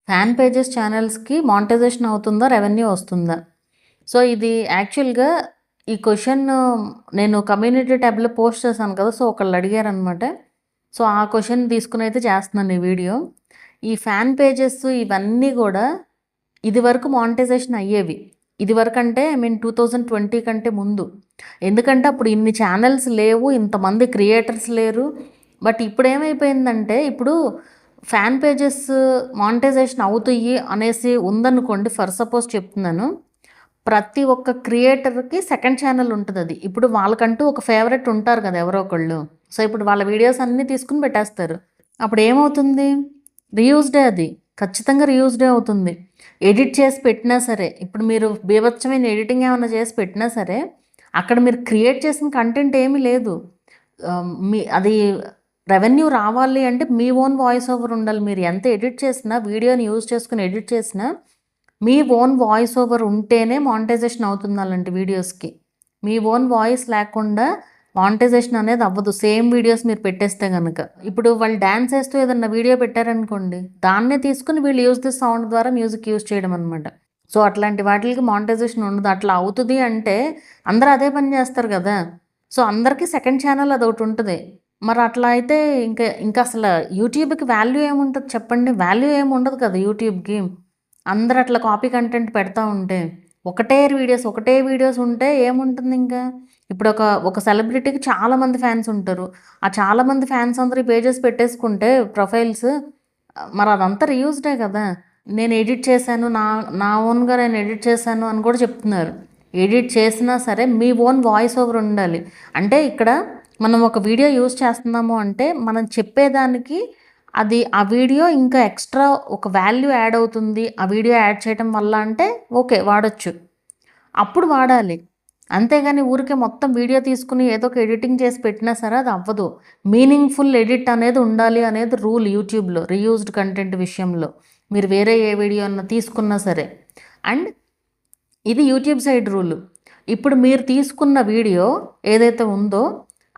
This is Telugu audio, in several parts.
ఫ్యాన్ పేజెస్ ఛానల్స్‌కి మానిటైజేషన్ అవుతుందా? రెవెన్యూ వస్తుందా? సో, ఇది యాక్చువల్‌గా ఈ క్వెషన్ నేను కమ్యూనిటీ ట్యాబ్‌లో పోస్ట్ చేశాను కదా! సో, ఒకళ్ళు అడిగారనమాట. సో, ఆ క్వెషన్ తీసుకొనైతే చేస్తున్నాను ఈ వీడియో. ఈ ఫ్యాన్ పేజెస్ ఇవన్నీ గూడా ఇదివరకు మానిటైజేషన్ అయ్యేవి. ఇదివరకంటే 2020 కంటే ముందు. ఎందుకంటే అప్పుడు ఇన్ని ఛానల్స్ లేవు. ఇంతమంది క్రియేటర్స్ లేరు. బట్ ఇప్పుడేమైపోయిందంటే ఇప్పుడు ఫ్యాన్ పేజెస్ మానిటైజేషన్ అవుతాయి అనేసి ఉందనుకోండి. ఫర్ సపోజ్ చెప్తున్నాను. ప్రతి ఒక్క క్రియేటర్‌కి సెకండ్ ఛానల్ ఉంటదది. ఇప్పుడు వాళ్ళకంటూ ఒక ఫేవరెట్ ఉంటారు కదా! ఎవరో ఒకళ్ళు. సో, ఇప్పుడు వాళ్ళ వీడియోస్ అన్నీ తీసుకొని పెట్టేస్తారు. అప్పుడేమవుతుంది? రీయూజ్డే అది. ఖచ్చితంగా రీయూజ్డే అవుతుంది. ఎడిట్ చేసి పెట్టినా సరే, ఇప్పుడు మీరు బీభత్సమైన ఎడిటింగ్ ఏమన్నా చేసి పెట్టినా సరే, అక్కడ మీరు క్రియేట్ చేసిన కంటెంట్ ఏమీ లేదు. అది రెవెన్యూ రావాలి అంటే మీ ఓన్ వాయిస్ ఓవర్ ఉండాలి. మీరు ఎంత ఎడిట్ చేసినా, వీడియోని యూజ్ చేసుకొని ఎడిట్ చేసినా, మీ ఓన్ వాయిస్ ఓవర్ ఉంటేనే మానిటైజేషన్ అవుతుంది అలాంటి వీడియోస్‌కి. మీ ఓన్ వాయిస్ లేకుండా మానిటైజేషన్ అనేది అవ్వదు. సేమ్ వీడియోస్ మీరు పెట్టేస్తే గనక. ఇప్పుడు వాళ్ళు డాన్స్ ఏస్తూ ఏదన్నా వీడియో పెట్టారనుకోండి, దాన్నే తీసుకొని వీళ్ళు యూజ్ దిస్ సౌండ్ ద్వారా మ్యూజిక్ యూజ్ చేయడం అనమాట. సో, అట్లాంటి వాటిలకి మానిటైజేషన్ ఉండదు. అట్లా అవుతది అంటే అందరూ అదే పని చేస్తారు గదా! సో, అందరికీ సెకండ్ ఛానల్ అదొకటి ఉంటది. మరి అట్లా అయితే ఇంకా అసలు యూట్యూబ్‌కి వాల్యూ ఏముంటది చెప్పండి? వాల్యూ ఏమి ఉండదు కదా యూట్యూబ్‌కి. అందరూ అట్లా కాపీ కంటెంట్ పెడతా ఉంటే. ఒకటే వీడియోస్ ఉంటే ఏముంటుంది ఇంకా? ఇప్పుడు ఒక సెలబ్రిటీకి చాలామంది ఫ్యాన్స్ ఉంటారు. ఆ చాలామంది ఫ్యాన్స్ అందరూ ఈ పేజెస్ పెట్టేసుకుంటే ప్రొఫైల్స్ మరి అదంతా రీయూజ్డే కదా! నేను ఎడిట్ చేశాను. నా నా ఓన్‌గా నేను ఎడిట్ చేశాను అని కూడా చెప్తున్నారు. ఎడిట్ చేసినా సరే మీ ఓన్ వాయిస్ ఓవర్ ఉండాలి. అంటే ఇక్కడ మనం ఒక వీడియో యూజ్ చేస్తున్నాము అంటే మనం చెప్పేదానికి ఆ వీడియో ఇంకా ఎక్స్ట్రా ఒక వాల్యూ యాడ్ అవుతుంది. ఆ వీడియో యాడ్ చేయటం వల్ల అంటే ఓకే. వాడొచ్చు. అప్పుడు వాడాలి. అంతేగాని ఊరికే మొత్తం వీడియో తీసుకొని ఏదో ఒక ఎడిటింగ్ చేసి పెట్టినా సరే అది అవ్వదు. మీనింగ్‌ఫుల్ ఎడిట్ అనేది ఉండాలి అనేది రూల్ యూట్యూబ్‌లో రీయూజ్డ్ కంటెంట్ విషయంలో. మీరు వేరే ఏ వీడియో అన్నా తీసుకున్నా సరే. అండ్ ఇది యూట్యూబ్ సైడ్ రూలు. ఇప్పుడు మీరు తీసుకున్న వీడియో ఏదైతే ఉందో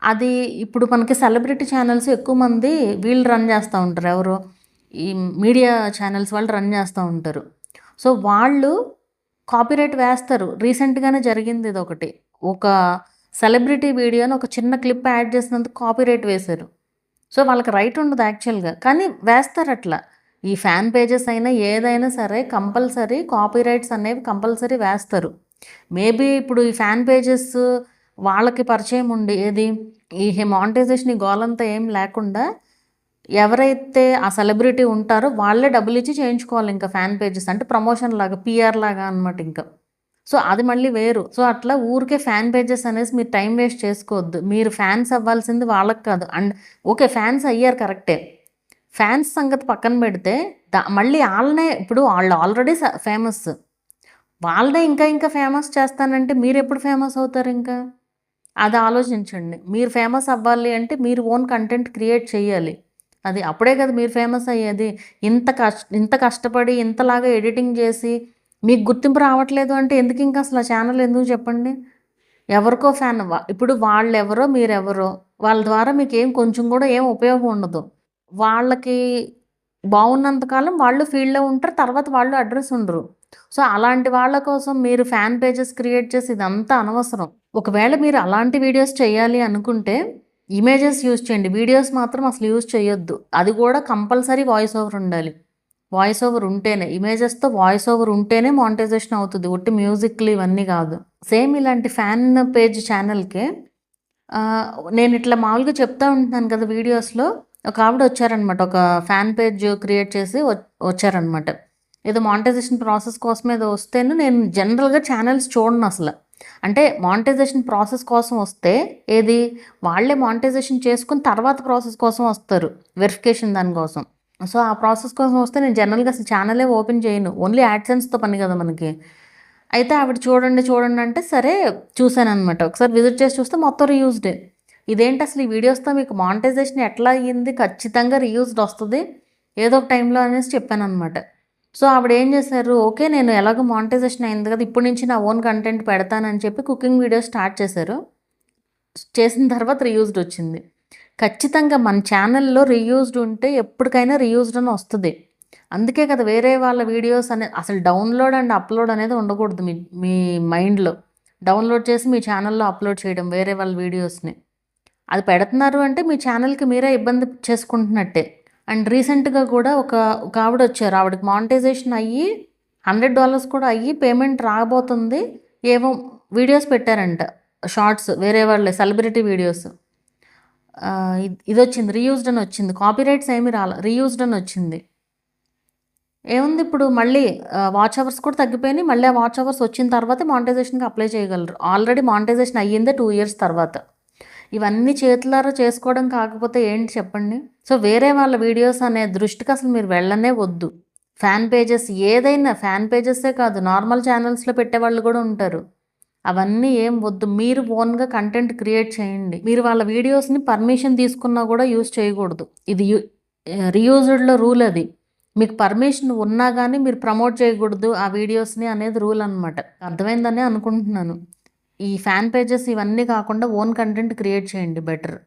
అది ఇప్పుడు మనకి సెలబ్రిటీ ఛానల్స్ ఎక్కువ మంది వీళ్ళు రన్ చేస్తూ ఉంటారు. ఎవరు? ఈ మీడియా ఛానల్స్ వాళ్ళు రన్ చేస్తూ ఉంటారు. సో, వాళ్ళు కాపీరైట్ వేస్తారు. రీసెంట్‌గానే జరిగింది ఇదొకటి. ఒక సెలబ్రిటీ వీడియోని ఒక చిన్న క్లిప్ యాడ్ చేసినందుకు కాపీరైట్ వేశారు. సో, వాళ్ళకి రైట్ ఉండదు యాక్చువల్‌గా. కానీ వేస్తారట్లా. ఈ ఫ్యాన్ పేజెస్ అయినా ఏదైనా సరే కంపల్సరీ కాపీరైట్స్ అనేవి కంపల్సరీ వేస్తారు. మేబీ ఇప్పుడు ఈ ఫ్యాన్ పేజెస్ వాళ్ళకి పరిచయం ఉండి ఏది ఈ మానిటైజేషన్ ఈ గోలంతా ఏం లేకుండా ఎవరైతే ఆ సెలబ్రిటీ ఉంటారో వాళ్ళే డబ్బులిచ్చి చేయించుకోవాలి ఇంకా ఫ్యాన్ పేజెస్. అంటే ప్రమోషన్ లాగా, పీఆర్ లాగా అనమాట ఇంకా. సో, అది మళ్ళీ వేరు. సో, అట్లా ఊరికే ఫ్యాన్ పేజెస్ అనేసి మీరు టైం వేస్ట్ చేసుకోవద్దు. మీరు ఫ్యాన్స్ అవ్వాల్సింది వాళ్ళకి కాదు. And okay. ఫ్యాన్స్ అయ్యారు కరెక్టే. ఫ్యాన్స్ సంగతి పక్కన పెడితే మళ్ళీ ఆళ్ళనే ఇప్పుడు వాళ్ళు ఆల్రెడీ ఫేమస్. వాళ్ళనే ఇంకా ఫేమస్ చేస్తానంటే మీరెప్పుడు ఫేమస్ అవుతారింకా? అది ఆలోచించండి. మీరు ఫేమస్ అవ్వాలి అంటే మీరు ఓన్ కంటెంట్ క్రియేట్ చేయాలి. అది అప్పుడే కదా మీరు ఫేమస్ అయ్యేది. ఇంత కష్టపడి ఇంతలాగా ఎడిటింగ్ చేసి మీకు గుర్తింపు రావట్లేదు అంటే ఎందుకింక అసలు ఆ ఛానల్ ఎందుకు చెప్పండి? ఎవరికో ఫ్యాన్ ఇప్పుడు వాళ్ళెవరో మీరెవరో వాళ్ళ ద్వారా మీకేం కొంచెం కూడా ఏం ఉపయోగం ఉండదు. వాళ్ళకి బాగున్నంత కాలం వాళ్ళు ఫీల్డ్‌లో ఉంటారు. తర్వాత వాళ్ళు అడ్రెస్ ఉండరు. సో, అలాంటి వాళ్ళ కోసం మీరు ఫ్యాన్ పేజెస్ క్రియేట్ చేసి ఇదంతా అనవసరం. ఒకవేళ మీరు అలాంటి వీడియోస్ చేయాలి అనుకుంటే ఇమేజెస్ యూజ్ చేయండి. వీడియోస్ మాత్రం అసలు యూజ్ చేయొద్దు. అది కూడా కంపల్సరీ వాయిస్ ఓవర్ ఉండాలి. వాయిస్ ఓవర్ ఉంటేనే ఇమేజెస్‌తో వాయిస్ ఓవర్ ఉంటేనే మానిటైజేషన్ అవుతది. ఒట్టి మ్యూజిక్‌లు ఇవన్నీ కాదు. సేమ్ ఇలాంటి ఫ్యాన్ పేజ్ ఛానల్‌కే నేనిట్లా మామూలుగా చెప్తా ఉంటున్నాను కదా వీడియోస్‌లో. ఒక ఆవిడ వచ్చారనమాట. ఒక ఫ్యాన్ పేజ్ క్రియేట్ చేసి వచ్చారనమాట. ఏదో మానిటైజేషన్ ప్రాసెస్ కోసం ఏదో వస్తేను నేను జనరల్‌గా ఛానల్స్ చూడనసల. అంటే మానిటైజేషన్ ప్రాసెస్ కోసం వస్తే ఏది వాళ్ళే మానిటైజేషన్ చేసుకొని తర్వాత ప్రాసెస్ కోసం వస్తారు. వెరిఫికేషన్ దానికోసం. సో, ఆ ప్రాసెస్ కోసం వస్తే నేను జనరల్‌గా అసలు ఛానలే ఓపెన్ చేయను. ఓన్లీ యాడ్‌సెన్స్‌తో పని కదా మనకి. అయితే ఆవిడ చూడండి అంటే సరే చూసాననమాట. ఒకసారి విజిట్ చేసి చూస్తే మొత్తం రీయూజ్డే. ఇదేంటి అసలు ఈ వీడియోస్‌తో మీకు మానిటైజేషన్ ఎట్లా అయ్యింది? ఖచ్చితంగా రీయూజ్డ్ వస్తది. ఏదో ఒక టైంలో అనేసి చెప్పాననమాట. సో, ఆవిడేం చేశారు, ఓకే. నేను ఎలాగో మానిటైజేషన్ అయింది కదా! ఇప్పటి నుంచి నా ఓన్ కంటెంట్ పెడతానని చెప్పి కుకింగ్ వీడియోస్ స్టార్ట్ చేశారు. చేసిన తర్వాత రీయూజ్డ్ వచ్చింది. ఖచ్చితంగా మన ఛానల్‌లో రీయూజ్డ్ ఉంటే ఎప్పటికైనా రీయూజ్డ్ అని వస్తది. అందుకే కదా వేరే వాళ్ళ వీడియోస్ అసలు డౌన్లోడ్ అండ్ అప్లోడ్ అనేది ఉండకూడదు మీ మీ మైండ్లో. డౌన్లోడ్ చేసి మీ ఛానల్లో అప్లోడ్ చేయడం వేరే వాళ్ళ వీడియోస్ని. అది పెడుతున్నారు అంటే మీ ఛానల్కి మీరే ఇబ్బంది చేసుకుంటున్నట్టే. అండ్ రీసెంట్గా కూడా ఒక ఆవిడ వచ్చారు. ఆవిడకి మానిటైజేషన్ అయ్యి $100 కూడా అయ్యి పేమెంట్ రాబోతుంది. ఏవో వీడియోస్ పెట్టారంట, షార్ట్స్ వేరే వాళ్ళే సెలబ్రిటీ వీడియోస్. ఇది వచ్చింది, రీయూజ్డ్ అని వచ్చింది. కాపీరైట్స్ ఏమీ రాల, రీయూజ్డ్ అని వచ్చింది. ఏముంది ఇప్పుడు మళ్ళీ వాచ్ అవర్స్ కూడా తగ్గిపోయినాయి. మళ్ళీ ఆ వాచ్ అవర్స్ వచ్చిన తర్వాతే మానిటైజేషన్కి అప్లై చేయగలరు. ఆల్రెడీ మానిటైజేషన్ అయ్యిందే 2 years తర్వాత. ఇవన్నీ చేతులారా చేసుకోవడం కాకపోతే ఏంటి చెప్పండి. సో వేరే వాళ్ళ వీడియోస్ అనే దృష్టికి అసలు మీరు వెళ్ళనే వద్దు. ఫ్యాన్ పేజెస్ ఏదైనా, ఫ్యాన్ పేజెస్సే కాదు, నార్మల్ ఛానల్స్లో పెట్టేవాళ్ళు కూడా ఉంటారు. అవన్నీ ఏం వద్దు. మీరు ఓన్గా కంటెంట్ క్రియేట్ చేయండి. మీరు వాళ్ళ వీడియోస్ని పర్మిషన్ తీసుకున్నా కూడా యూజ్ చేయకూడదు. ఇది రీయూజ్డ్లో రూల్ అది. మీకు పర్మిషన్ ఉన్నా కానీ మీరు ప్రమోట్ చేయకూడదు ఆ వీడియోస్ని అనేది రూల్ అనమాట. అర్థమైందనే అనుకుంటున్నాను. ఈ ఫ్యాన్ పేజెస్ ఇవన్నీ కాకుండా ఓన్ కంటెంట్ క్రియేట్ చేయండి బెటర్.